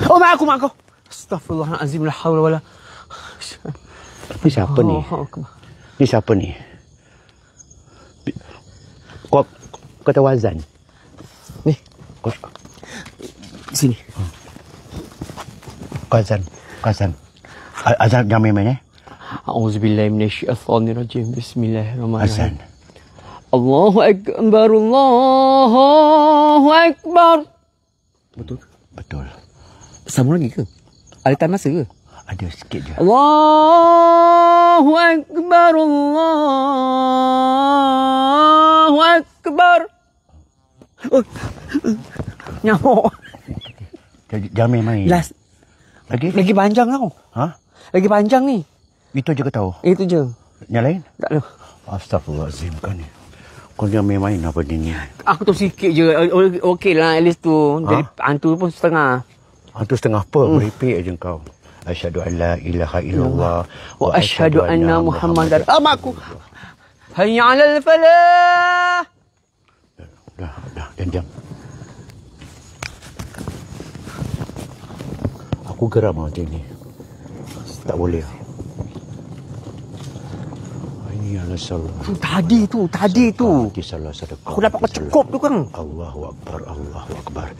Oh, mak aku. Astaghfirullahalazim, la haula wala. Ni siapa ni? Ni siapa ni? Kau tahu azan? Ni. Sini. Kau azan. Azan jangan main-main A'udzubillahi minasyaitonirrajim. Bismillahirrahmanirrahim. Azan. Allahu akbar, Allahu akbar. Betul? Betul. Sambung lagi ke? Ada time masa ke? Ada sikit je. Allahu akbar, Allahu akbar. Nyamuk. Jangan main-main. Last. Lagi panjang tau. Ha? Lagi panjang ni. Itu je kau tahu? Itu je. Yang lain? Tak ada. Astaghfirullahalazim kan ni. Kau jangan main-main apa ni. Aku tu sikit je. Okey lah at least tu. Jadi hantu pun setengah. Hantu setengah apa? Meripik je kau. Asyhadu an la ilaha illallah wa asyhadu anna Muhammadar. Mak aku. Hayya 'alal falah. Dah, diam. Aku geram macam ni. Tak boleh. Ini adalah salah. Tadi tu. Salah sedekah. Aku dapat kau cukup tu kan. Allahu akbar.